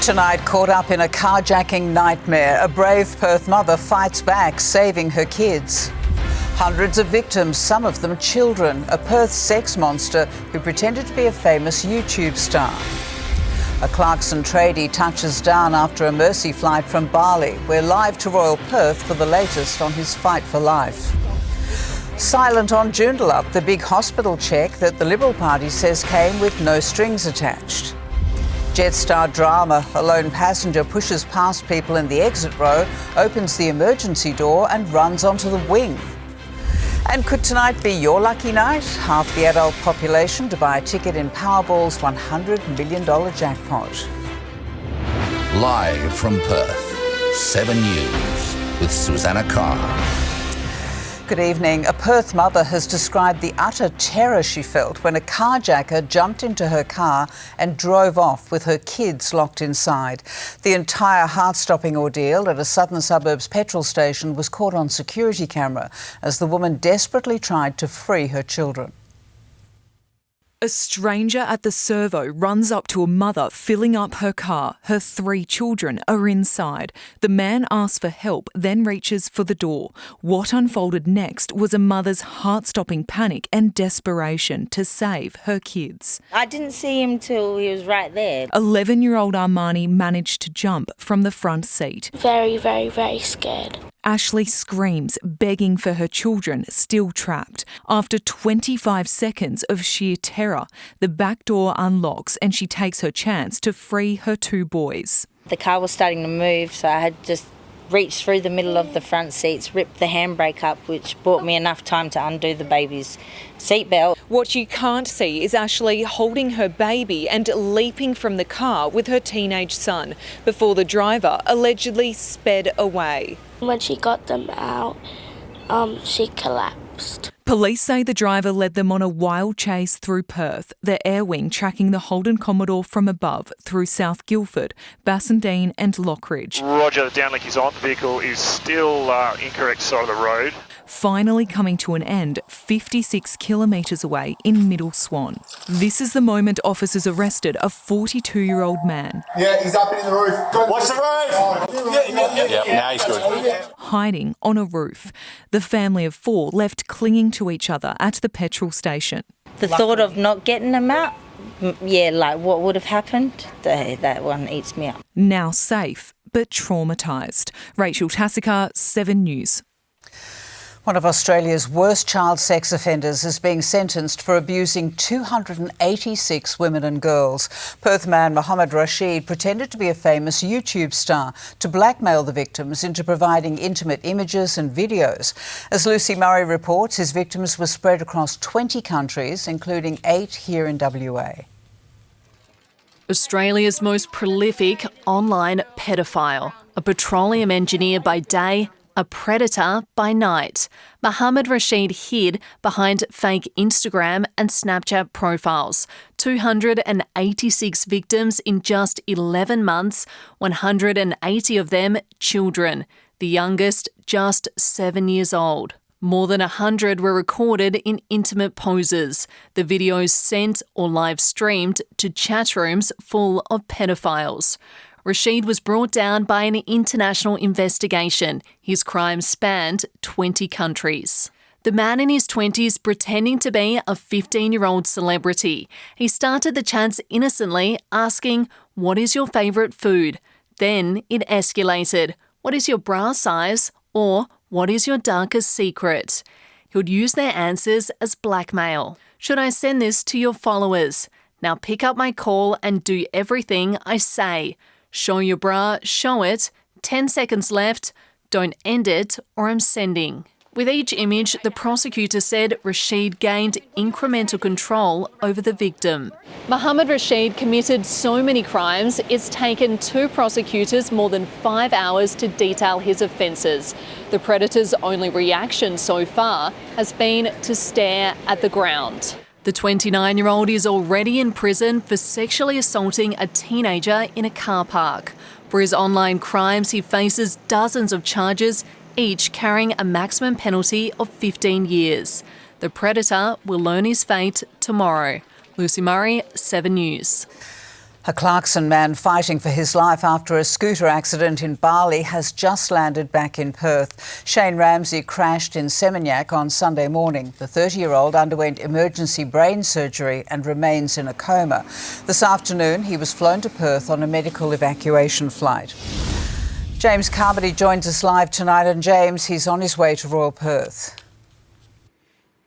Tonight, caught up in a carjacking nightmare, a brave Perth mother fights back, saving her kids. Hundreds of victims, some of them children. A Perth sex monster who pretended to be a famous YouTube star. A Clarkson tradie touches down after a mercy flight from Bali. We're live to Royal Perth for the latest on his fight for life. Silent on Joondalup, the big hospital check that the Liberal Party says came with no strings attached. Jetstar drama, a lone passenger pushes past people in the exit row, opens the emergency door and runs onto the wing. And could tonight be your lucky night? Half the adult population to buy a ticket in Powerball's $100 million jackpot. Live from Perth, 7 News with Susannah Carr. Good evening. A Perth mother has described the utter terror she felt when a carjacker jumped into her car and drove off with her kids locked inside. The entire heart-stopping ordeal at a southern suburbs petrol station was caught on security camera as the woman desperately tried to free her children. A stranger at the servo runs up to a mother filling up her car. Her 3 children are inside. The man asks for help, then reaches for the door. What unfolded next was a mother's heart-stopping panic and desperation to save her kids. I didn't see him till he was right there. 11-year-old Armani managed to jump from the front seat. Very, very, very scared. Ashley screams, begging for her children, still trapped. After 25 seconds of sheer terror, the back door unlocks and she takes her chance to free her 2 boys. The car was starting to move, so I had just reached through the middle of the front seats, ripped the handbrake up, which bought me enough time to undo the baby's seatbelt. What you can't see is Ashley holding her baby and leaping from the car with her teenage son before the driver allegedly sped away. When she got them out, she collapsed. Police say the driver led them on a wild chase through Perth, the air wing tracking the Holden Commodore from above through South Guildford, Bassendean and Lockridge. Roger, the downlink is on. The vehicle is still incorrect side of the road. Finally coming to an end 56 kilometres away in Middle Swan. This is the moment officers arrested a 42-year-old man. Yeah, he's up in the roof. Watch the roof! Yeah, now he's good. Hiding on a roof. The family of 4 left clinging to each other at the petrol station. The thought of not getting them out, like what would have happened, that one eats me up. Now safe, but traumatised. Rachel Tassakar, 7 News. One of Australia's worst child sex offenders is being sentenced for abusing 286 women and girls. Perth man Mohammed Rashid pretended to be a famous YouTube star to blackmail the victims into providing intimate images and videos. As Lucy Murray reports, his victims were spread across 20 countries, including 8 here in WA. Australia's most prolific online pedophile, a petroleum engineer by day, a predator by night. Mohammed Rashid hid behind fake Instagram and Snapchat profiles. 286 victims in just 11 months, 180 of them children, the youngest just 7 years old. More than 100 were recorded in intimate poses. The videos sent or live streamed to chat rooms full of pedophiles. Rashid was brought down by an international investigation. His crimes spanned 20 countries. The man in his 20s pretending to be a 15-year-old celebrity. He started the chats innocently, asking, "What is your favourite food?" Then it escalated. "What is your bra size?" or "What is your darkest secret?" He would use their answers as blackmail. "Should I send this to your followers? Now pick up my call and do everything I say. Show your bra, show it, 10 seconds left, don't end it or I'm sending." With each image, the prosecutor said Rashid gained incremental control over the victim. Mohammed Rashid committed so many crimes, it's taken 2 prosecutors more than 5 hours to detail his offences. The predator's only reaction so far has been to stare at the ground. The 29-year-old is already in prison for sexually assaulting a teenager in a car park. For his online crimes, he faces dozens of charges, each carrying a maximum penalty of 15 years. The predator will learn his fate tomorrow. Lucy Murray, 7 News. A Clarkson man fighting for his life after a scooter accident in Bali has just landed back in Perth. Shane Ramsey crashed in Seminyak on Sunday morning. The 30-year-old underwent emergency brain surgery and remains in a coma. This afternoon, he was flown to Perth on a medical evacuation flight. James Carmody joins us live tonight. And James, he's on his way to Royal Perth.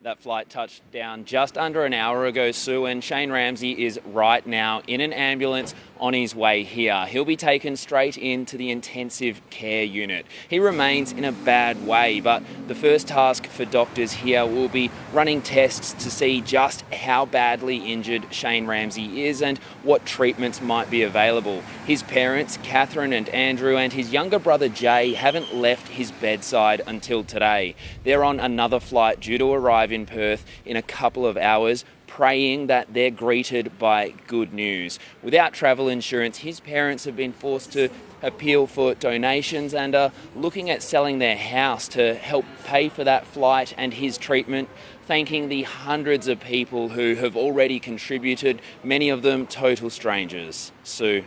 That flight touched down just under an hour ago, Sue, and Shane Ramsey is right now in an ambulance on his way here. He'll be taken straight into the intensive care unit. He remains in a bad way, but the first task for doctors here will be running tests to see just how badly injured Shane Ramsey is and what treatments might be available. His parents, Catherine and Andrew, and his younger brother Jay haven't left his bedside until today. They're on another flight due to arrive in Perth in a couple of hours, praying that they're greeted by good news. Without travel insurance, his parents have been forced to appeal for donations and are looking at selling their house to help pay for that flight and his treatment, thanking the hundreds of people who have already contributed, many of them total strangers. Sue.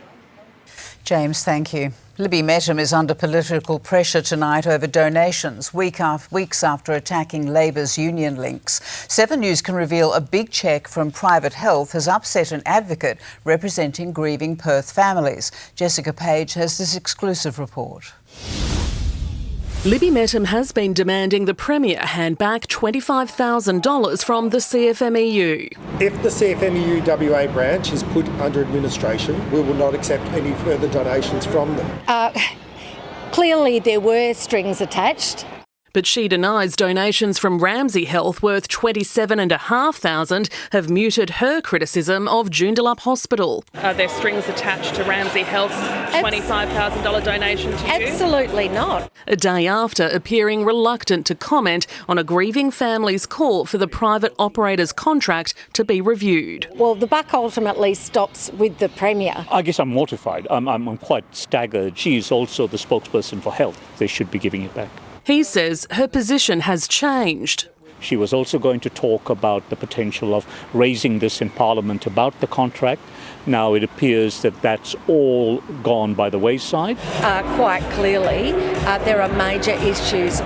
James, thank you. Libby Mettam is under political pressure tonight over donations, weeks after attacking Labor's union links. 7 News can reveal a big cheque from Private Health has upset an advocate representing grieving Perth families. Jessica Page has this exclusive report. Libby Mettam has been demanding the Premier hand back $25,000 from the CFMEU. If the CFMEU WA branch is put under administration, we will not accept any further donations from them. Clearly there were strings attached. But she denies donations from Ramsey Health worth $27,500 have muted her criticism of Joondalup Hospital. Are there strings attached to Ramsey Health's $25,000 donation to you? Absolutely not. A day after appearing reluctant to comment on a grieving family's call for the private operator's contract to be reviewed. Well, the buck ultimately stops with the Premier. I guess I'm mortified. I'm quite staggered. She is also the spokesperson for health. They should be giving it back. He says her position has changed. She was also going to talk about the potential of raising this in Parliament about the contract. Now it appears that that's all gone by the wayside. Quite clearly, there are major issues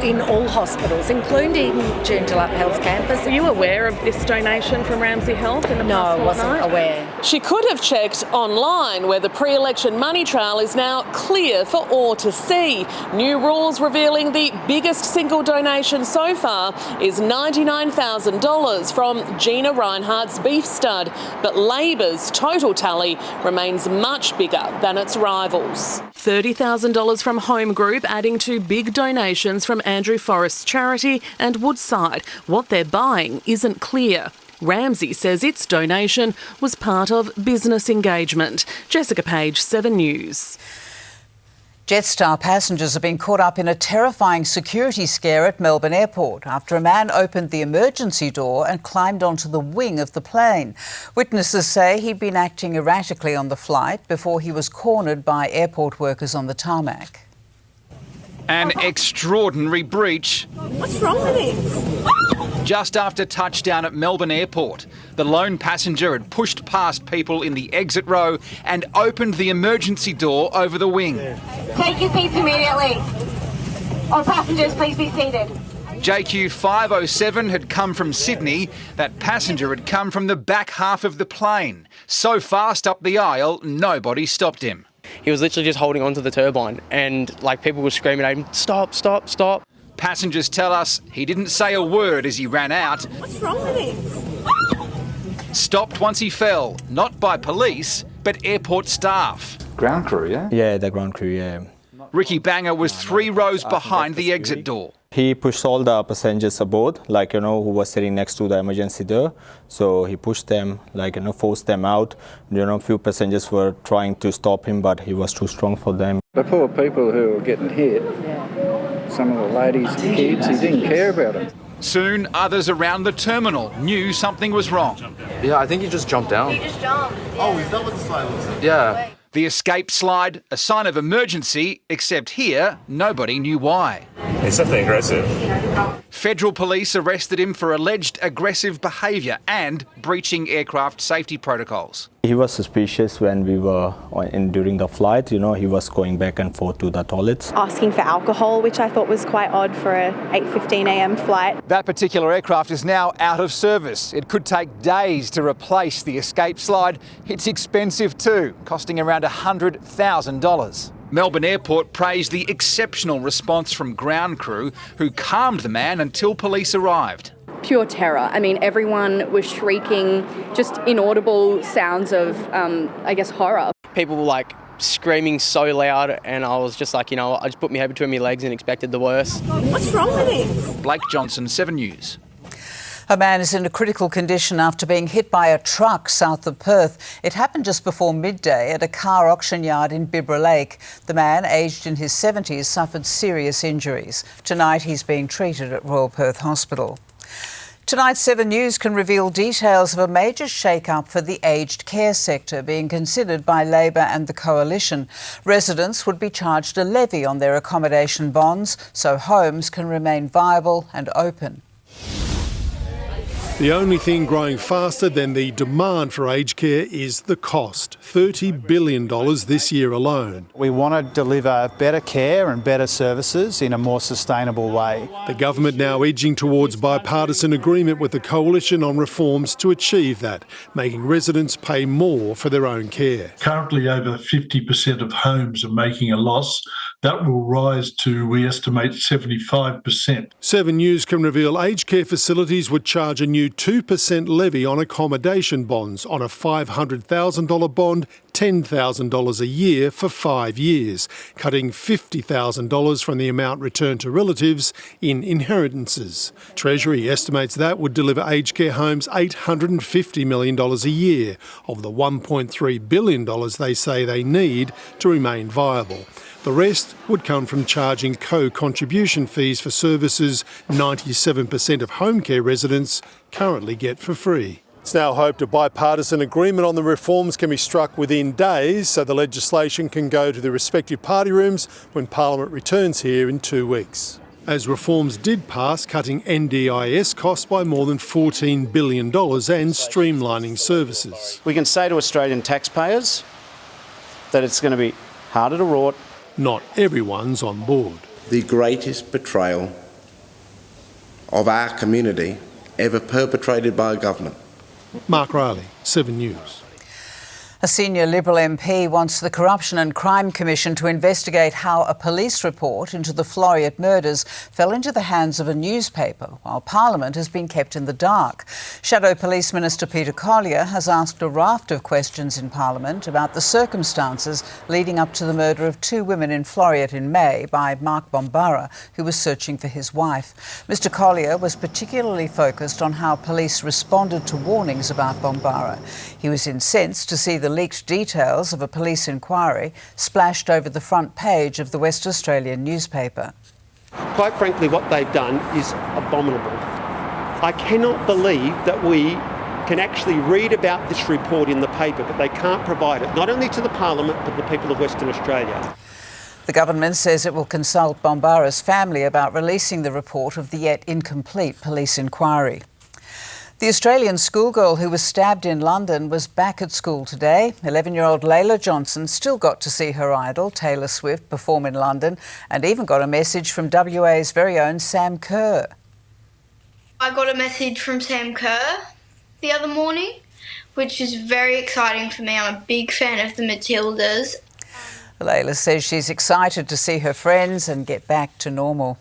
in all hospitals, including Joondalup Health Campus. Were you aware of this donation from Ramsey Health in the No, past I wasn't aware. She could have checked online, where the pre-election money trail is now clear for all to see. New rules revealing the biggest single donation so far is $99,000 from Gina Reinhardt's beef stud, but Labor's total tally remains much bigger than its rivals. $30,000 from Home Group, adding to big donations from Andrew Forrest's charity and Woodside. What they're buying isn't clear. Ramsey says its donation was part of business engagement. Jessica Page, 7 News. Jetstar passengers have been caught up in a terrifying security scare at Melbourne Airport after a man opened the emergency door and climbed onto the wing of the plane. Witnesses say he'd been acting erratically on the flight before he was cornered by airport workers on the tarmac. An extraordinary breach. What's wrong with him? Just after touchdown at Melbourne Airport, the lone passenger had pushed past people in the exit row and opened the emergency door over the wing. Take your seats immediately. All passengers, please be seated. JQ 507 had come from Sydney. That passenger had come from the back half of the plane. So fast up the aisle, nobody stopped him. He was literally just holding onto the turbine and people were screaming at him, stop, stop, stop. Passengers tell us he didn't say a word as he ran out. What's wrong with him? Stopped once he fell, not by police, but airport staff. Ground crew, yeah? Yeah, the ground crew, yeah. Ricky Banger was 3 rows behind the exit door. He pushed all the passengers aboard, who was sitting next to the emergency door. So he pushed them, forced them out. A few passengers were trying to stop him, but he was too strong for them. The poor people who were getting hit, some of the ladies and kids, he didn't care about them. Soon, others around the terminal knew something was wrong. Yeah, I think he just jumped down. He just jumped. Yeah. Oh, is that what the slide was? Yeah. The escape slide, a sign of emergency, except here, nobody knew why. He's definitely aggressive. Federal police arrested him for alleged aggressive behaviour and breaching aircraft safety protocols. He was suspicious when we were during the flight. You know, he was going back and forth to the toilets. Asking for alcohol, which I thought was quite odd for a 8:15 a.m. flight. That particular aircraft is now out of service. It could take days to replace the escape slide. It's expensive too, costing around $100,000. Melbourne Airport praised the exceptional response from ground crew who calmed the man until police arrived. Pure terror. I mean, everyone was shrieking, just inaudible sounds of, horror. People were like screaming so loud, and I was just like, I just put my head between my legs and expected the worst. What's wrong with him? Blake Johnson, 7 News. A man is in a critical condition after being hit by a truck south of Perth. It happened just before midday at a car auction yard in Bibra Lake. The man, aged in his 70s, suffered serious injuries. Tonight he's being treated at Royal Perth Hospital. Tonight, 7 News can reveal details of a major shake-up for the aged care sector being considered by Labor and the Coalition. Residents would be charged a levy on their accommodation bonds so homes can remain viable and open. The only thing growing faster than the demand for aged care is the cost. $30 billion this year alone. We want to deliver better care and better services in a more sustainable way. The government now edging towards bipartisan agreement with the Coalition on reforms to achieve that, making residents pay more for their own care. Currently, over 50% of homes are making a loss. That will rise to, we estimate, 75%. 7 News can reveal aged care facilities would charge a new 2% levy on accommodation bonds. On a $500,000 bond, $10,000 a year for 5 years, cutting $50,000 from the amount returned to relatives in inheritances. Treasury estimates that would deliver aged care homes $850 million a year of the $1.3 billion they say they need to remain viable. The rest would come from charging co-contribution fees for services 97% of home care residents currently get for free. It's now hoped a bipartisan agreement on the reforms can be struck within days so the legislation can go to the respective party rooms when Parliament returns here in 2 weeks. As reforms did pass, cutting NDIS costs by more than $14 billion and streamlining services. We can say to Australian taxpayers that it's going to be harder to rot. Not everyone's on board. The greatest betrayal of our community ever perpetrated by a government. Mark Riley, 7 News. A senior Liberal MP wants the Corruption and Crime Commission to investigate how a police report into the Floreat murders fell into the hands of a newspaper while Parliament has been kept in the dark. Shadow Police Minister Peter Collier has asked a raft of questions in Parliament about the circumstances leading up to the murder of 2 women in Floreat in May by Mark Bombara, who was searching for his wife. Mr Collier was particularly focused on how police responded to warnings about Bombara. He was incensed to see the leaked details of a police inquiry splashed over the front page of the West Australian newspaper. Quite frankly, what they've done is abominable. I cannot believe that we can actually read about this report in the paper, but they can't provide it, not only to the Parliament, but the people of Western Australia. The government says it will consult Bombara's family about releasing the report of the yet incomplete police inquiry. The Australian schoolgirl who was stabbed in London was back at school today. 11-year-old Layla Johnson still got to see her idol, Taylor Swift, perform in London and even got a message from WA's very own Sam Carr. I got a message from Sam Carr the other morning, which is very exciting for me. I'm a big fan of the Matildas. Layla says she's excited to see her friends and get back to normal.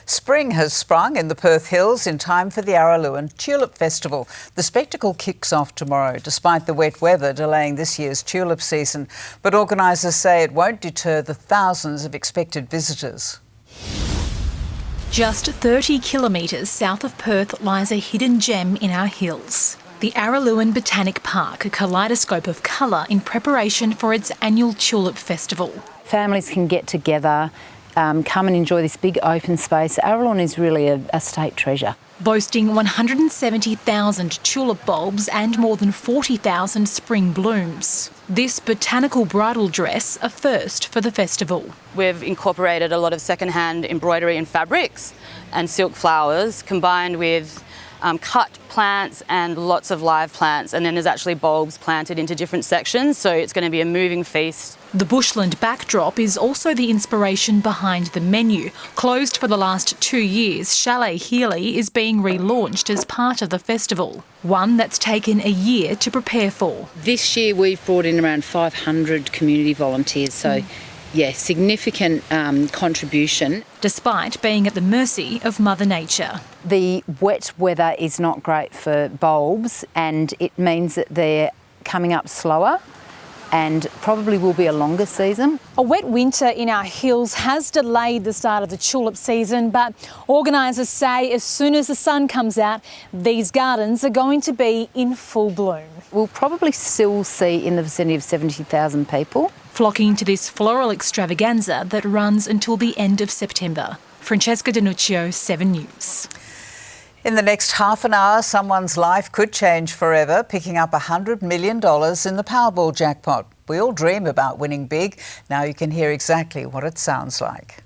Spring has sprung in the Perth Hills in time for the Araluen Tulip Festival. The spectacle kicks off tomorrow, despite the wet weather delaying this year's tulip season. But organisers say it won't deter the thousands of expected visitors. Just 30 kilometres south of Perth lies a hidden gem in our hills. The Araluen Botanic Park, a kaleidoscope of colour in preparation for its annual Tulip Festival. Families can get together come and enjoy this big open space. Araluen is really a state treasure. Boasting 170,000 tulip bulbs and more than 40,000 spring blooms. This botanical bridal dress, a first for the festival. We've incorporated a lot of second-hand embroidery and fabrics and silk flowers combined with cut plants and lots of live plants, and then there's actually bulbs planted into different sections, so it's going to be a moving feast. The bushland backdrop is also the inspiration behind the menu. Closed for the last 2 years, Chalet Healy is being relaunched as part of the festival, one that's taken a year to prepare for. This year we've brought in around 500 community volunteers, so yeah, significant contribution. Despite being at the mercy of Mother Nature. The wet weather is not great for bulbs, and it means that they're coming up slower and probably will be a longer season. A wet winter in our hills has delayed the start of the tulip season, but organisers say as soon as the sun comes out, these gardens are going to be in full bloom. We'll probably still see in the vicinity of 70,000 people. Flocking to this floral extravaganza that runs until the end of September. Francesca Danuccio, 7 News. In the next half an hour, someone's life could change forever, picking up $100 million in the Powerball jackpot. We all dream about winning big. Now you can hear exactly what it sounds like.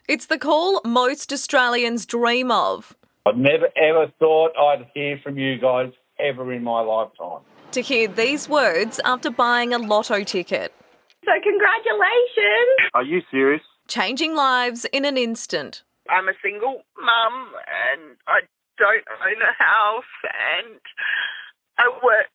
It's the call most Australians dream of. I never ever thought I'd hear from you guys ever in my lifetime. To hear these words after buying a lotto ticket. So congratulations! Are you serious? Changing lives in an instant. I'm a single mum and I don't own a house and I work.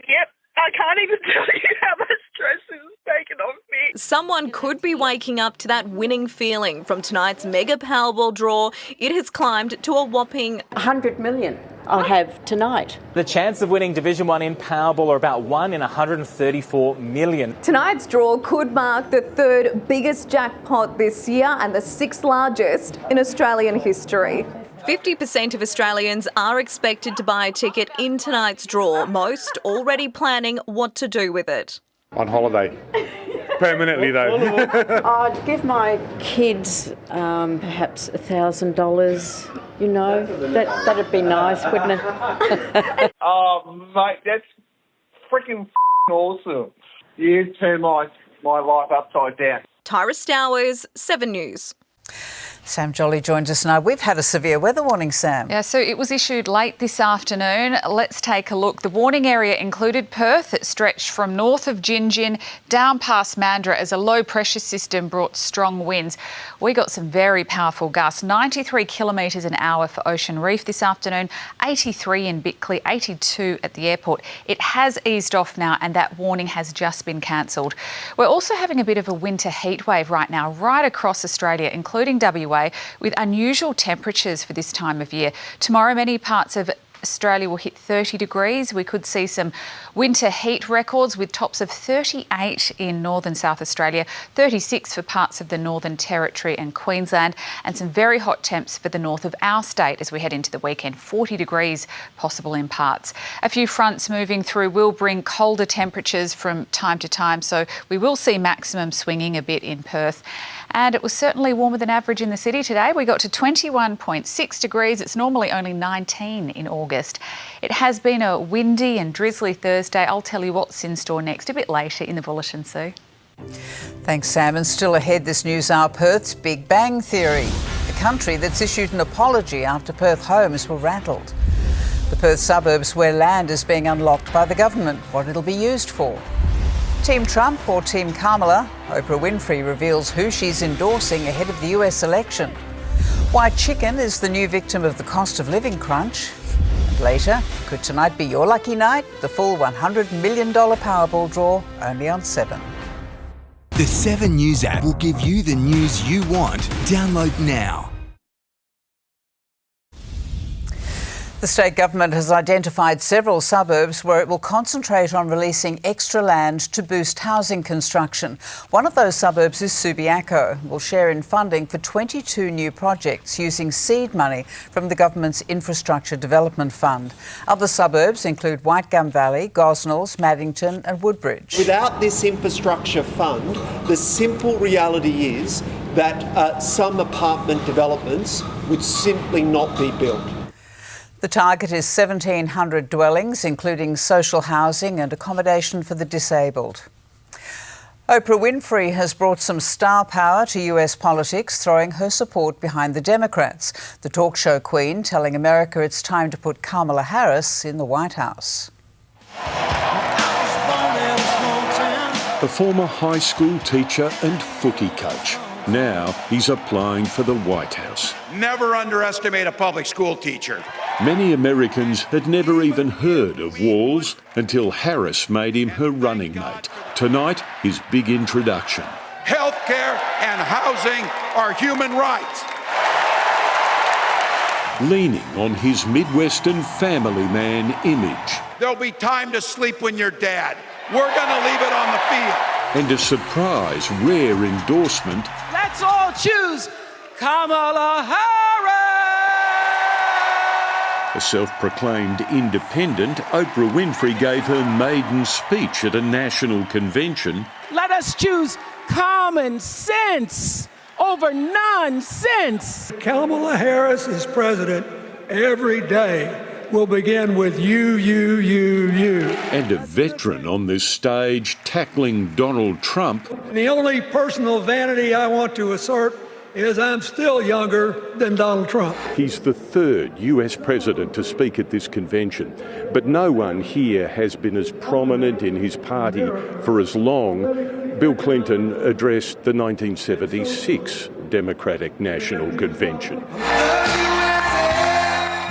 Yep, I can't even tell you how much stress is taken off me. Someone could be waking up to that winning feeling from tonight's mega Powerball draw. It has climbed to a whopping $100 million. I'll have tonight. The chance of winning Division 1 in Powerball are about 1 in 134 million. Tonight's draw could mark the third biggest jackpot this year and the sixth largest in Australian history. 50% of Australians are expected to buy a ticket in tonight's draw, most already planning what to do with it. On holiday. Permanently though. I'd give my kids perhaps $1,000. You know, that'd be nice, wouldn't it? Oh, mate, that's freaking awesome. You turned my life upside down. Tyra Stowers, 7 News. Sam Jolly joins us now. We've had a severe weather warning, Sam. Yeah, so it was issued late this afternoon. Let's take a look. The warning area included Perth. It stretched from north of Gin down past Mandurah as a low pressure system brought strong winds. We got some very powerful gusts, 93 kilometres an hour for Ocean Reef this afternoon, 83 in Bickley, 82 at the airport. It has eased off now and that warning has just been cancelled. We're also having a bit of a winter heat wave right now, right across Australia, including WA, with unusual temperatures for this time of year. Tomorrow, many parts of Australia will hit 30 degrees. We could see some winter heat records with tops of 38 in northern South Australia, 36 for parts of the Northern Territory and Queensland, and some very hot temps for the north of our state as we head into the weekend, 40 degrees possible in parts. A few fronts moving through will bring colder temperatures from time to time, so we will see maximum swinging a bit in Perth. And it was certainly warmer than average in the city today. We got to 21.6 degrees. It's normally only 19 in August. It has been a windy and drizzly Thursday. I'll tell you what's in store next a bit later in the Bulletin, Sue. Thanks, Sam. And still ahead this news hour, Perth's Big Bang Theory, the country that's issued an apology after Perth homes were rattled. The Perth suburbs where land is being unlocked by the government, what it'll be used for. Team Trump or Team Kamala? Oprah Winfrey reveals who she's endorsing ahead of the US election. Why chicken is the new victim of the cost of living crunch. And later, could tonight be your lucky night? The full $100 million Powerball draw only on 7. The 7 News app will give you the news you want. Download now. The state government has identified several suburbs where it will concentrate on releasing extra land to boost housing construction. One of those suburbs is Subiaco. Will share in funding for 22 new projects using seed money from the government's Infrastructure Development Fund. Other suburbs include Whitegum Valley, Gosnells, Maddington and Woodbridge. Without this infrastructure fund, the simple reality is that some apartment developments would simply not be built. The target is 1,700 dwellings, including social housing and accommodation for the disabled. Oprah Winfrey has brought some star power to US politics, throwing her support behind the Democrats. The talk show queen telling America it's time to put Kamala Harris in the White House. A former high school teacher and footy coach. Now he's applying for the White House. Never underestimate a public school teacher. Many Americans had never even heard of Walls until Harris made him her running mate. Tonight, his big introduction. Healthcare and housing are human rights. Leaning on his Midwestern family man image. There'll be time to sleep when you're dead. We're going to leave it on the field. And a surprise, rare endorsement. Let's all choose Kamala Harris! A self-proclaimed independent, Oprah Winfrey gave her maiden speech at a national convention. Let us choose common sense over nonsense. Kamala Harris is president every day. Will begin with you. And a veteran on this stage tackling Donald Trump. The only personal vanity I want to assert is I'm still younger than Donald Trump. He's the third US president to speak at this convention, but no one here has been as prominent in his party for as long. Bill Clinton addressed the 1976 Democratic National Convention.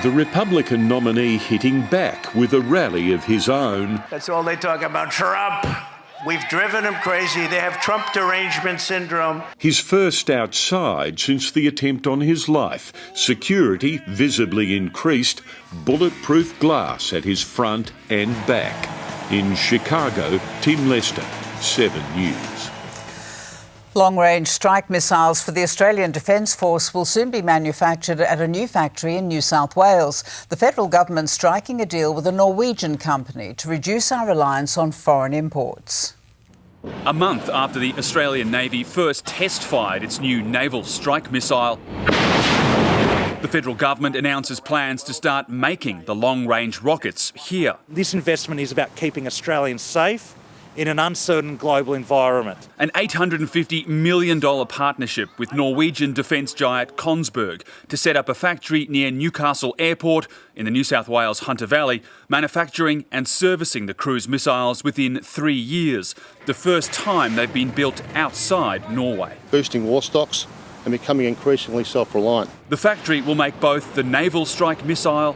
The Republican nominee hitting back with a rally of his own. That's all they talk about, Trump. We've driven them crazy. They have Trump derangement syndrome. His first outside since the attempt on his life. Security visibly increased, bulletproof glass at his front and back. In Chicago, Tim Lester, 7 News. Long-range strike missiles for the Australian Defence Force will soon be manufactured at a new factory in New South Wales. The federal government striking a deal with a Norwegian company to reduce our reliance on foreign imports. A month after the Australian Navy first test-fired its new naval strike missile, the federal government announces plans to start making the long-range rockets here. This investment is about keeping Australians safe in an uncertain global environment. An $850 million partnership with Norwegian defence giant Kongsberg to set up a factory near Newcastle Airport in the New South Wales Hunter Valley, manufacturing and servicing the cruise missiles within 3 years, the first time they've been built outside Norway. Boosting war stocks and becoming increasingly self-reliant. The factory will make both the naval strike missile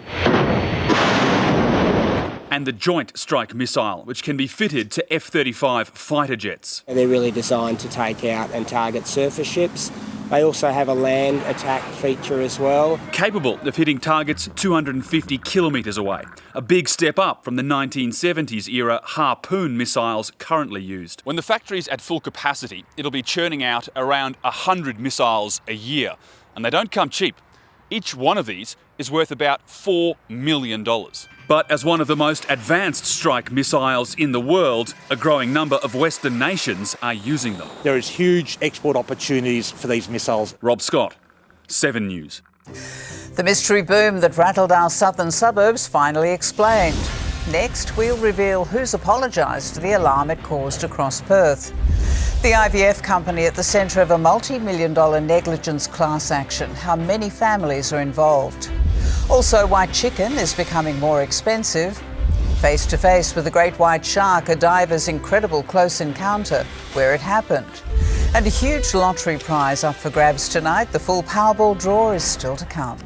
and the Joint Strike Missile, which can be fitted to F-35 fighter jets. They're really designed to take out and target surface ships. They also have a land attack feature as well. Capable of hitting targets 250 kilometres away, a big step up from the 1970s era Harpoon missiles currently used. When the factory's at full capacity, it'll be churning out around 100 missiles a year, and they don't come cheap. Each one of these is worth about $4 million. But as one of the most advanced strike missiles in the world, a growing number of Western nations are using them. There is huge export opportunities for these missiles. Rob Scott, 7 News. The mystery boom that rattled our southern suburbs finally explained. Next, we'll reveal who's apologised for the alarm it caused across Perth. The IVF company at the centre of a multi-million-dollar negligence class action. How many families are involved? Also, why chicken is becoming more expensive. Face to face with the great white shark, a diver's incredible close encounter, where it happened. And a huge lottery prize up for grabs tonight. The full Powerball draw is still to come.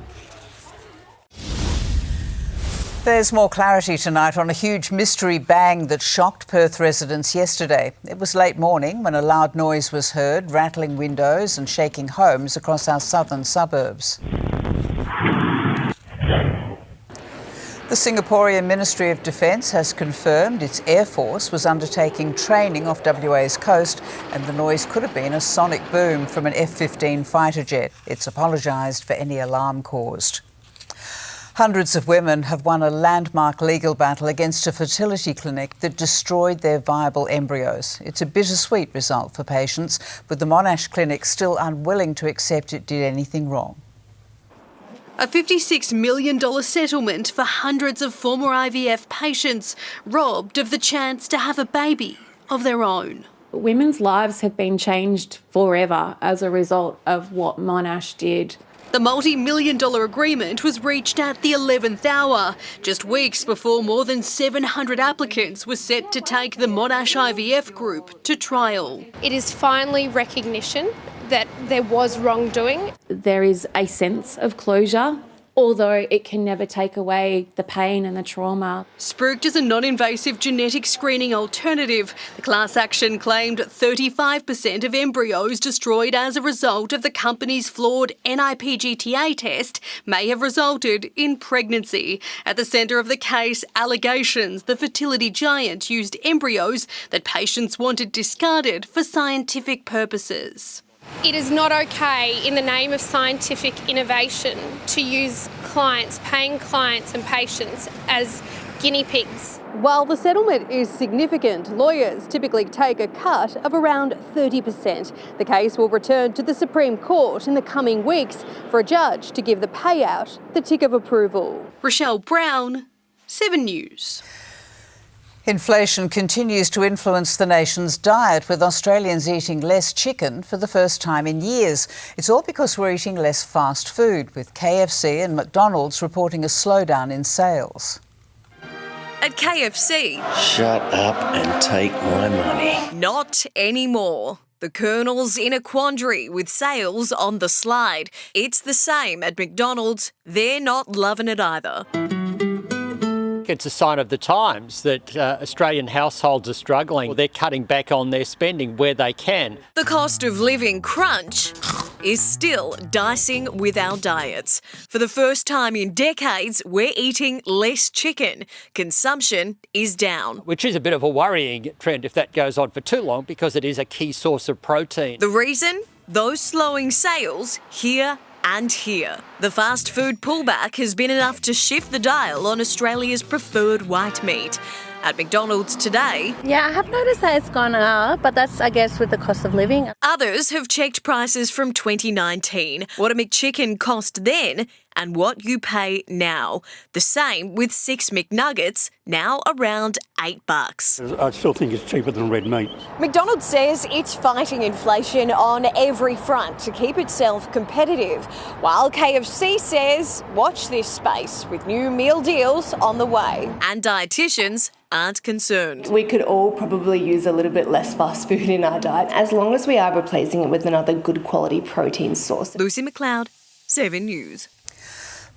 There's more clarity tonight on a huge mystery bang that shocked Perth residents yesterday. It was late morning when a loud noise was heard, rattling windows and shaking homes across our southern suburbs. The Singaporean Ministry of Defence has confirmed its Air Force was undertaking training off WA's coast, and the noise could have been a sonic boom from an F-15 fighter jet. It's apologised for any alarm caused. Hundreds of women have won a landmark legal battle against a fertility clinic that destroyed their viable embryos. It's a bittersweet result for patients, with the Monash clinic still unwilling to accept it did anything wrong. A $56 million settlement for hundreds of former IVF patients robbed of the chance to have a baby of their own. Women's lives have been changed forever as a result of what Monash did. The multi-million-dollar agreement was reached at the 11th hour, just weeks before more than 700 applicants were set to take the Monash IVF group to trial. It is finally recognition that there was wrongdoing. There is a sense of closure, although it can never take away the pain and the trauma. Spruiked as a non-invasive genetic screening alternative, the class action claimed 35% of embryos destroyed as a result of the company's flawed NIPGTA test may have resulted in pregnancy. At the centre of the case, allegations the fertility giant used embryos that patients wanted discarded for scientific purposes. It is not okay in the name of scientific innovation to use clients, paying clients and patients as guinea pigs. While the settlement is significant, lawyers typically take a cut of around 30%. The case will return to the Supreme Court in the coming weeks for a judge to give the payout the tick of approval. Rochelle Brown, 7 News. Inflation continues to influence the nation's diet, with Australians eating less chicken for the first time in years. It's all because we're eating less fast food, with KFC and McDonald's reporting a slowdown in sales. At KFC, shut up and take my money. Not anymore. The Colonel's in a quandary with sales on the slide. It's the same at McDonald's. They're not loving it either. It's a sign of the times that Australian households are struggling. They're cutting back on their spending where they can. The cost of living crunch is still dicing with our diets. For the first time in decades, we're eating less chicken. Consumption is down. Which is a bit of a worrying trend if that goes on for too long, because it is a key source of protein. The reason? Those slowing sales here and here. The fast food pullback has been enough to shift the dial on Australia's preferred white meat. At McDonald's today, yeah, I have noticed that it's gone up, but that's, I guess, with the cost of living. Others have checked prices from 2019, what a McChicken cost then and what you pay now. The same with 6 McNuggets, now around $8. I still think it's cheaper than red meat. McDonald's says it's fighting inflation on every front to keep itself competitive, while KFC says watch this space with new meal deals on the way. And dietitians aren't concerned. We could all probably use a little bit less fast food in our diet, as long as we are replacing it with another good quality protein source. Lucy McLeod, 7 News.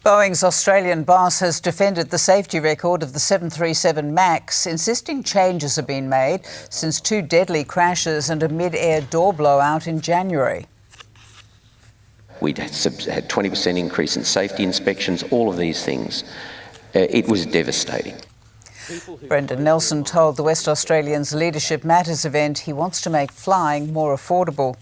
Boeing's Australian boss has defended the safety record of the 737 MAX, insisting changes have been made since 2 deadly crashes and a mid-air door blowout in January. We'd had 20% increase in safety inspections, all of these things. It was devastating. Brendan Nelson told the West Australians Leadership Matters event he wants to make flying more affordable.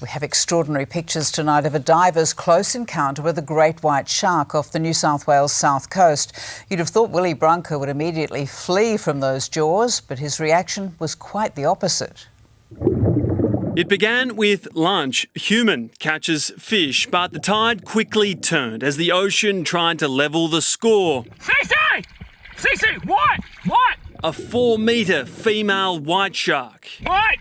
We have extraordinary pictures tonight of a diver's close encounter with a great white shark off the New South Wales south coast. You'd have thought Willy Brunker would immediately flee from those jaws, but his reaction was quite the opposite. It began with lunch. Human catches fish, but the tide quickly turned as the ocean tried to level the score. Cece! Cece, what? A 4-metre female white shark. What?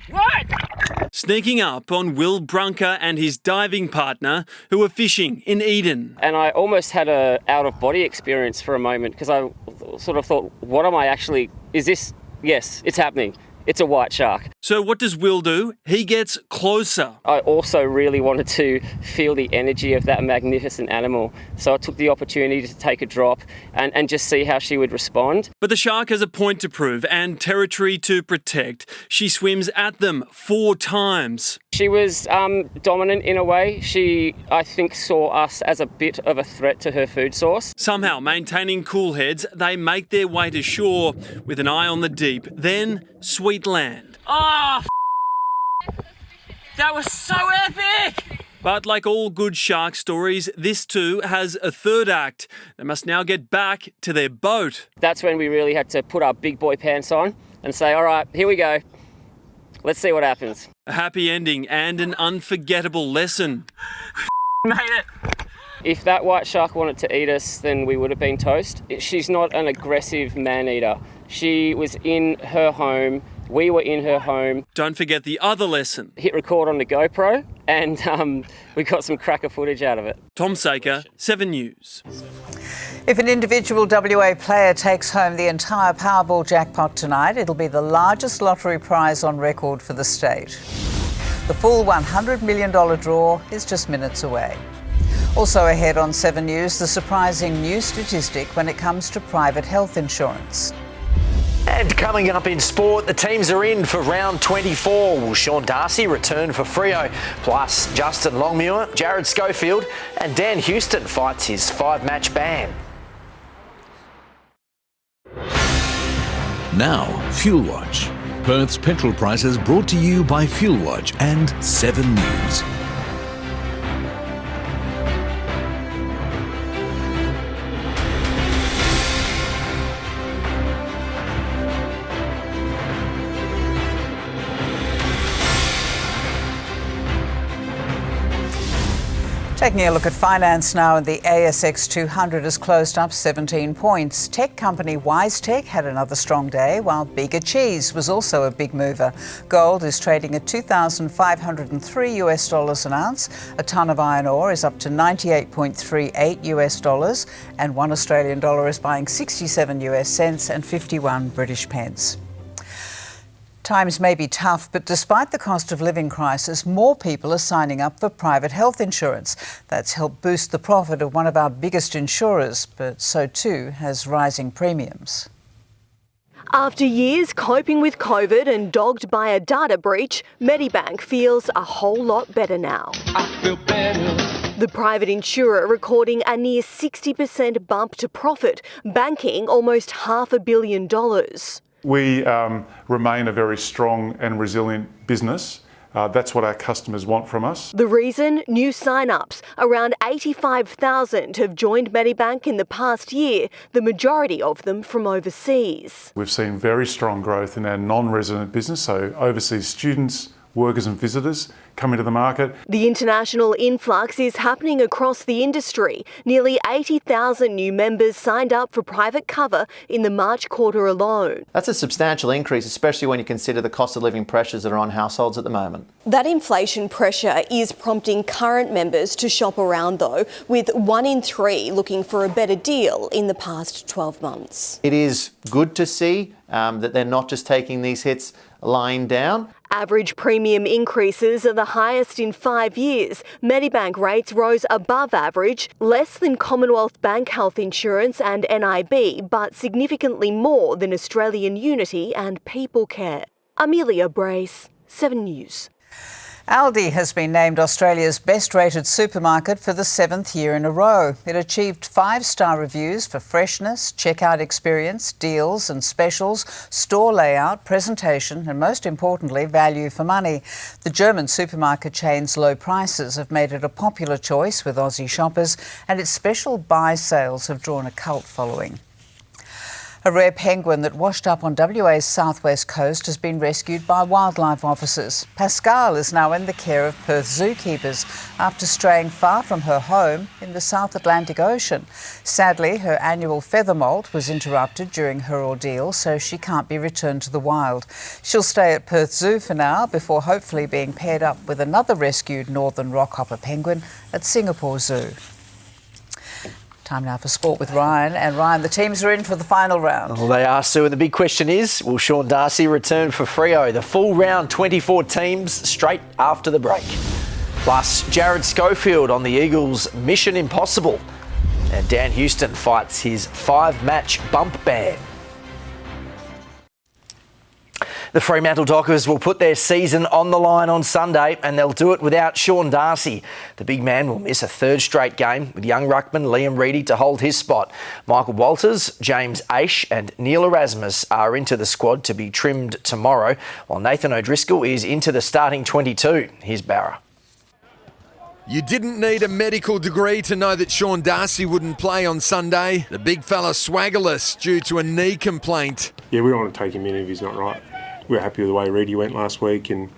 Sneaking up on Will Brunker and his diving partner, who were fishing in Eden. And I almost had a out-of-body experience for a moment, because I sort of thought, what am I actually... Is this... Yes, it's happening. It's a white shark. So what does Will do? He gets closer. I also really wanted to feel the energy of that magnificent animal. So I took the opportunity to take a drop and just see how she would respond. But the shark has a point to prove and territory to protect. She swims at them 4 times. She was dominant in a way. She, I think, saw us as a bit of a threat to her food source. Somehow, maintaining cool heads, they make their way to shore with an eye on the deep. Then, sweet land. Oh, that was so epic! But like all good shark stories, this too has a third act. They must now get back to their boat. That's when we really had to put our big boy pants on and say, all right, here we go. Let's see what happens. A happy ending and an unforgettable lesson. Made it. If that white shark wanted to eat us, then we would have been toast. She's not an aggressive man-eater. She was in her home. We were in her home. Don't forget the other lesson. Hit record on the GoPro and we got some cracker footage out of it. Tom Saker, 7 News. If an individual WA player takes home the entire Powerball jackpot tonight, it'll be the largest lottery prize on record for the state. The full $100 million draw is just minutes away. Also ahead on 7 News, the surprising new statistic when it comes to private health insurance. And coming up in sport, the teams are in for round 24. Will Sean Darcy return for Freo? Plus, Justin Longmuir, Jared Schofield and Dan Houston fights his 5-match ban. Now, Fuel Watch. Perth's petrol prices brought to you by Fuel Watch and 7 News. Taking a look at finance now, and the ASX 200 has closed up 17 points. Tech company WiseTech had another strong day, while Bega Cheese was also a big mover. Gold is trading at $2,503 an ounce. A tonne of iron ore is up to $98.38, and $1 Australian dollar is buying 67 US cents and 51 British pence. Times may be tough, but despite the cost of living crisis, more people are signing up for private health insurance. That's helped boost the profit of one of our biggest insurers, but so too has rising premiums. After years coping with COVID and dogged by a data breach, Medibank feels a whole lot better now. I feel better. The private insurer recording a near 60% bump to profit, banking almost $500 million. We remain a very strong and resilient business. That's what our customers want from us. The reason? New sign-ups. Around 85,000 have joined Medibank in the past year, the majority of them from overseas. We've seen very strong growth in our non-resident business, so overseas students, workers and visitors coming to the market. The international influx is happening across the industry. Nearly 80,000 new members signed up for private cover in the March quarter alone. That's a substantial increase, especially when you consider the cost of living pressures that are on households at the moment. That inflation pressure is prompting current members to shop around though, with 1 in 3 looking for a better deal in the past 12 months. It is good to see that they're not just taking these hits lying down. Average premium increases are the highest in 5 years. Medibank rates rose above average, less than Commonwealth Bank health insurance and NIB, but significantly more than Australian Unity and People Care. Amelia Brace, 7 News. Aldi has been named Australia's best-rated supermarket for the 7th year in a row. It achieved 5-star reviews for freshness, checkout experience, deals and specials, store layout, presentation and, most importantly, value for money. The German supermarket chain's low prices have made it a popular choice with Aussie shoppers, and its special buy sales have drawn a cult following. A rare penguin that washed up on WA's southwest coast has been rescued by wildlife officers. Pascal is now in the care of Perth zookeepers after straying far from her home in the South Atlantic Ocean. Sadly, her annual feather molt was interrupted during her ordeal, so she can't be returned to the wild. She'll stay at Perth Zoo for now before hopefully being paired up with another rescued northern rockhopper penguin at Singapore Zoo. Time now for sport with Ryan. And Ryan, the teams are in for the final round. Well, they are, Sue. And the big question is, will Sean Darcy return for Freo? The full round 24 teams straight after the break. Plus, Jared Schofield on the Eagles' Mission Impossible. And Dan Houston fights his 5-match bump ban. The Fremantle Dockers will put their season on the line on Sunday, and they'll do it without Sean Darcy. The big man will miss a 3rd straight game, with young ruckman Liam Reedy to hold his spot. Michael Walters, James Aish and Neil Erasmus are into the squad to be trimmed tomorrow, while Nathan O'Driscoll is into the starting 22. Here's Barra. You didn't need a medical degree to know that Sean Darcy wouldn't play on Sunday. The big fella swaggerless due to a knee complaint. Yeah, we don't want to take him in if he's not right. We're happy with the way Reedy went last week, and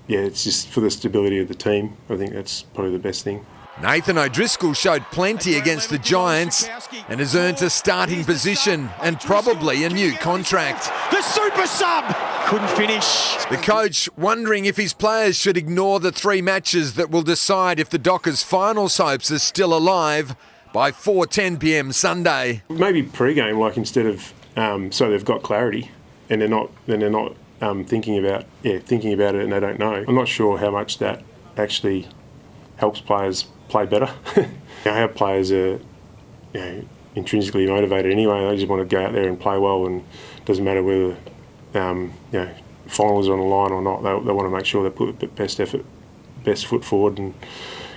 it's just for the stability of the team. I think that's probably the best thing. Nathan O'Driscoll showed plenty against the Giants and has earned a starting position and probably a new contract. The super sub couldn't finish. The coach wondering if his players should ignore the 3 matches that will decide if the Dockers' finals hopes are still alive by 4:10 p.m. Sunday. Maybe pre-game, like instead of so they've got clarity and they're not thinking about it and they don't know. I'm not sure how much that actually helps players play better. Our players are intrinsically motivated anyway. They just want to go out there and play well, and it doesn't matter whether finals are on the line or not. They want to make sure they put the best foot forward and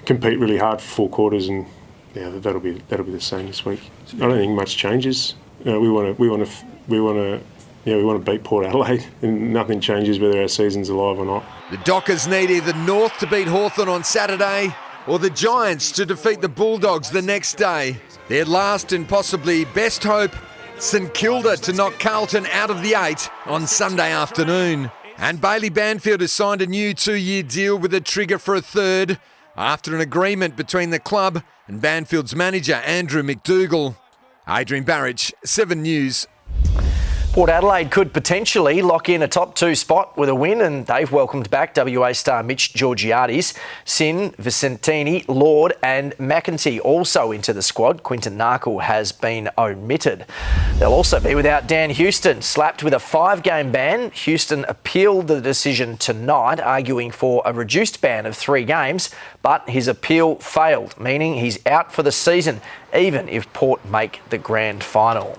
compete really hard for 4 quarters, and that'll be the same this week. I don't think much changes. We want to beat Port Adelaide, and nothing changes whether our season's alive or not. The Dockers need either North to beat Hawthorn on Saturday or the Giants to defeat the Bulldogs the next day. Their last and possibly best hope, St Kilda to knock Carlton out of the 8 on Sunday afternoon. And Bailey Banfield has signed a new 2-year deal with a trigger for a third after an agreement between the club and Banfield's manager Andrew McDougall. Adrian Barrich, 7 News. Port Adelaide could potentially lock in a top 2 spot with a win, and they've welcomed back WA star Mitch Georgiades. Sin, Vicentini, Lord and McEntee also into the squad. Quinton Narkle has been omitted. They'll also be without Dan Houston, slapped with a 5-game ban. Houston appealed the decision tonight, arguing for a reduced ban of 3 games, but his appeal failed, meaning he's out for the season, even if Port make the grand final.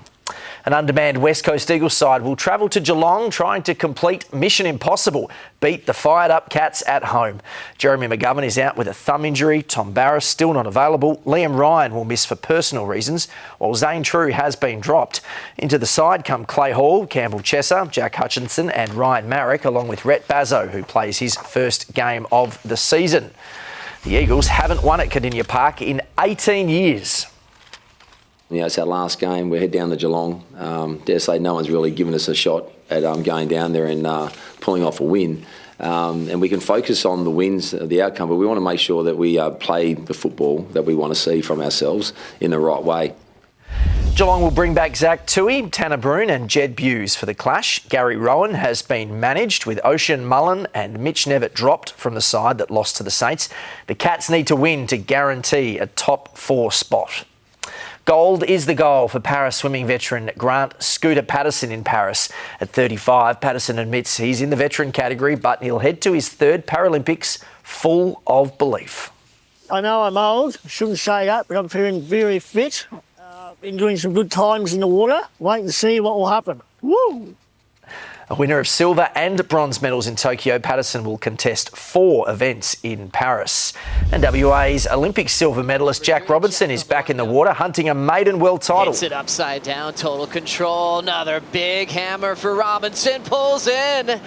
An undermanned West Coast Eagles side will travel to Geelong trying to complete Mission Impossible, beat the fired-up Cats at home. Jeremy McGovern is out with a thumb injury. Tom Barras still not available. Liam Ryan will miss for personal reasons, while Zane True has been dropped. Into the side come Clay Hall, Campbell Chesser, Jack Hutchinson and Ryan Marrick, along with Rhett Bazzo, who plays his first game of the season. The Eagles haven't won at Cardinia Park in 18 years. It's our last game. We head down to Geelong. Dare say no one's really given us a shot at going down there and pulling off a win. And we can focus on the wins, the outcome, but we want to make sure that we play the football that we want to see from ourselves in the right way. Geelong will bring back Zach Tui, Tanner Broon and Jed Buse for the clash. Gary Rowan has been managed, with Ocean Mullen and Mitch Nevitt dropped from the side that lost to the Saints. The Cats need to win to guarantee a top 4 spot. Gold is the goal for Paris swimming veteran Grant Scooter Patterson in Paris. At 35, Patterson admits he's in the veteran category, but he'll head to his 3rd Paralympics full of belief. I know I'm old, shouldn't say that, but I'm feeling very fit. Been doing some good times in the water. Wait and see what will happen. Woo! A winner of silver and bronze medals in Tokyo, Patterson will contest 4 events in Paris. And WA's Olympic silver medalist Jack Robinson is back in the water, hunting a maiden world title. Hits it upside down, total control. Another big hammer for Robinson, pulls in,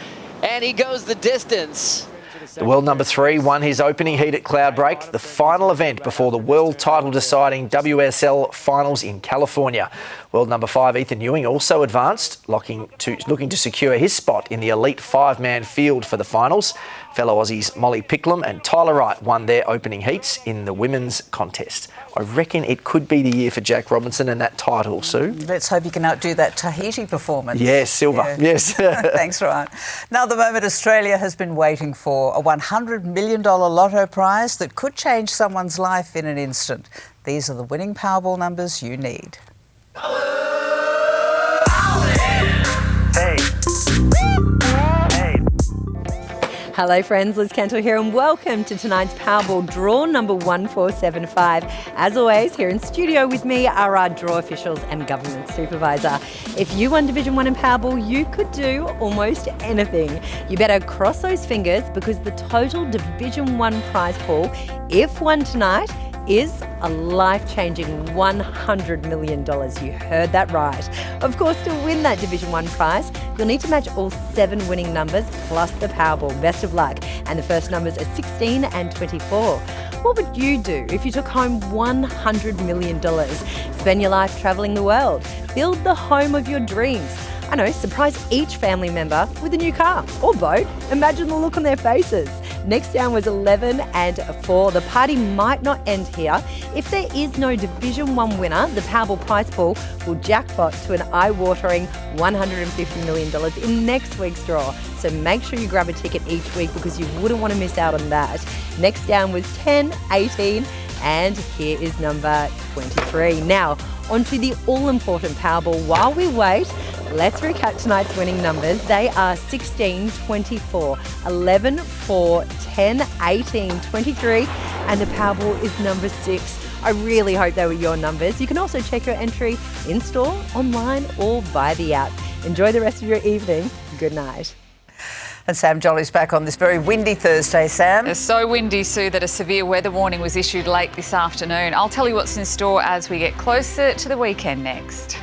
and he goes the distance. The world number 3 won his opening heat at Cloudbreak, the final event before the world title deciding WSL finals in California. World number 5 Ethan Ewing also advanced, looking to secure his spot in the elite 5-man field for the finals. Fellow Aussies Molly Picklum and Tyler Wright won their opening heats in the women's contest. I reckon it could be the year for Jack Robinson and that title, Sue. Let's hope you can outdo that Tahiti performance. Yes, silver. Yeah. Yes. Thanks, Ryan. Now, the moment Australia has been waiting for, a $100 million lotto prize that could change someone's life in an instant. These are the winning Powerball numbers you need. Hello friends, Liz Cantor here and welcome to tonight's Powerball draw number 1475. As always, here in studio with me are our draw officials and government supervisor. If you won Division 1 in Powerball, you could do almost anything. You better cross those fingers because the total Division 1 prize pool, if won tonight, is a life-changing $100 million. You heard that right. Of course, to win that Division 1 prize, you'll need to match all 7 winning numbers plus the Powerball. Best of luck. And the first numbers are 16 and 24. What would you do if you took home $100 million? Spend your life travelling the world. Build the home of your dreams. I know, surprise each family member with a new car or boat. Imagine the look on their faces. Next down was 11 and 4. The party might not end here. If there is no Division 1 winner, the Powerball prize pool will jackpot to an eye-watering $150 million in next week's draw. So make sure you grab a ticket each week because you wouldn't want to miss out on that. Next down was 10, 18, and here is number 23. Now, onto the all-important Powerball. While we wait, let's recap tonight's winning numbers. They are 16, 24, 11, 4, 10, 18, 23, and the Powerball is number 6. I really hope they were your numbers. You can also check your entry in-store, online, or via the app. Enjoy the rest of your evening. Good night. And Sam Jolly's back on this very windy Thursday, Sam. It's so windy, Sue, that a severe weather warning was issued late this afternoon. I'll tell you what's in store as we get closer to the weekend next.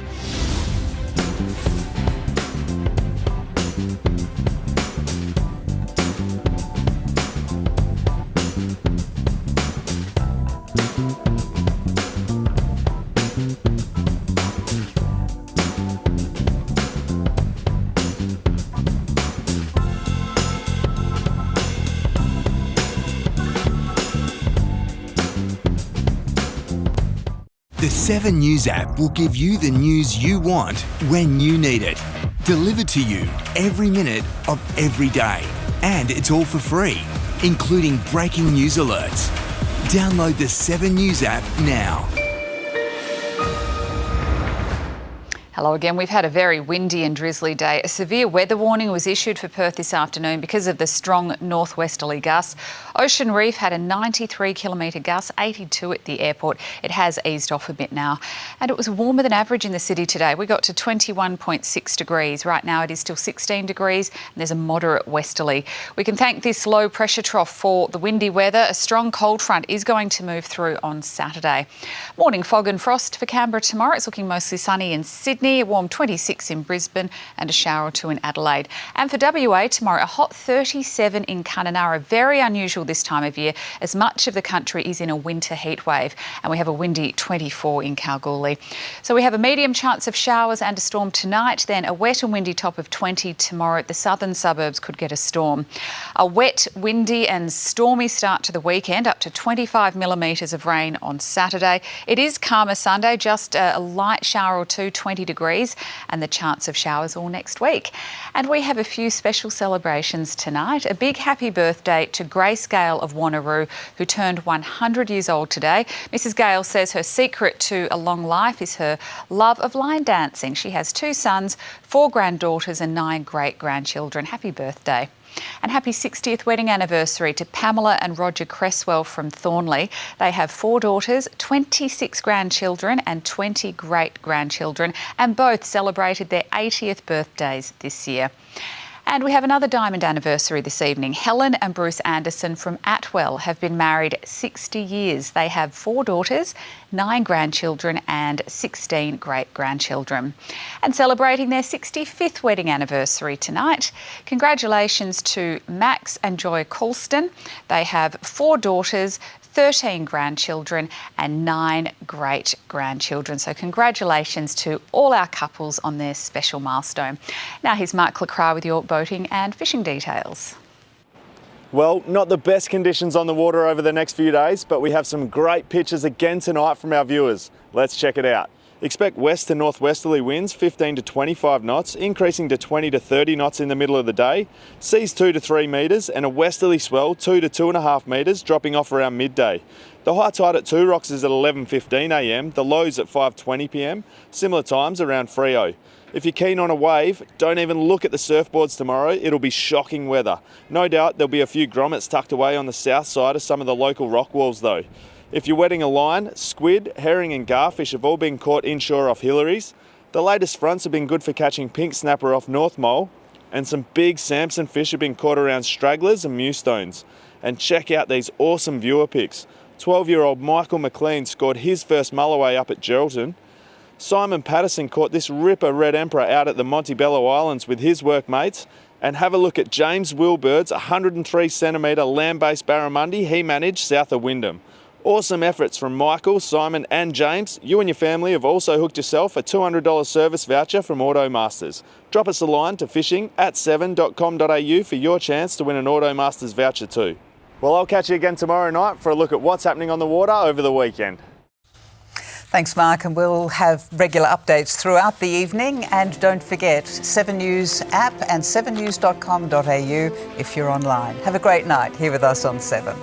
The 7 News app will give you the news you want when you need it. Delivered to you every minute of every day. And it's all for free, including breaking news alerts. Download the 7 News app now. Hello again. We've had a very windy and drizzly day. A severe weather warning was issued for Perth this afternoon because of the strong northwesterly gusts. Ocean Reef had a 93-kilometre gust, 82 at the airport. It has eased off a bit now. And it was warmer than average in the city today. We got to 21.6 degrees. Right now it is still 16 degrees and there's a moderate westerly. We can thank this low pressure trough for the windy weather. A strong cold front is going to move through on Saturday. Morning fog and frost for Canberra tomorrow. It's looking mostly sunny in Sydney. A warm 26 in Brisbane and a shower or 2 in Adelaide. And for WA tomorrow, a hot 37 in Kununurra. Very unusual this time of year as much of the country is in a winter heat wave. And we have a windy 24 in Kalgoorlie. So we have a medium chance of showers and a storm tonight, then a wet and windy top of 20 tomorrow. The southern suburbs could get a storm. A wet, windy and stormy start to the weekend, up to 25 millimetres of rain on Saturday. It is calmer Sunday, just a light shower or 2, 20 degrees, and the chance of showers all next week. And we have a few special celebrations tonight. A big happy birthday to Grace Gale of Wanneroo, who turned 100 years old today. Mrs. Gale says her secret to a long life is her love of line dancing. She has 2 sons, 4 granddaughters and 9 great-grandchildren. Happy birthday. And happy 60th wedding anniversary to Pamela and Roger Cresswell from Thornley. They have 4 daughters, 26 grandchildren and 20 great-grandchildren, and both celebrated their 80th birthdays this year. And we have another diamond anniversary this evening. Helen and Bruce Anderson from Atwell have been married 60 years. They have 4 daughters, 9 grandchildren and 16 great-grandchildren. And celebrating their 65th wedding anniversary tonight. Congratulations to Max and Joy Colston. They have 4 daughters, 13 grandchildren and 9 great-grandchildren. So congratulations to all our couples on their special milestone. Now here's Mark Lacroix with your boating and fishing details. Well, not the best conditions on the water over the next few days, but we have some great pictures again tonight from our viewers. Let's check it out. Expect west to northwesterly winds 15 to 25 knots, increasing to 20 to 30 knots in the middle of the day, seas 2 to 3 metres and a westerly swell 2 to 2.5 metres, dropping off around midday. The high tide at 2 Rocks is at 11:15am, the lows at 5:20pm, similar times around Freo. If you're keen on a wave, don't even look at the surfboards tomorrow, it'll be shocking weather. No doubt there'll be a few grommets tucked away on the south side of some of the local rock walls though. If you're wetting a line, squid, herring and garfish have all been caught inshore off Hillary's. The latest fronts have been good for catching pink snapper off North Mole, and some big Samson fish have been caught around stragglers and mewstones. And check out these awesome viewer pics. 12-year-old Michael McLean scored his first mulloway up at Geraldton. Simon Patterson caught this ripper red emperor out at the Montebello Islands with his workmates. And have a look at James Wilbird's 103cm land-based barramundi he managed south of Wyndham. Awesome efforts from Michael, Simon and James. You and your family have also hooked yourself a $200 service voucher from Automasters. Drop us a line to fishing@7.com.au for your chance to win an Automasters voucher too. Well, I'll catch you again tomorrow night for a look at what's happening on the water over the weekend. Thanks, Mark, and we'll have regular updates throughout the evening. And don't forget, 7 News app and 7news.com.au if you're online. Have a great night here with us on 7.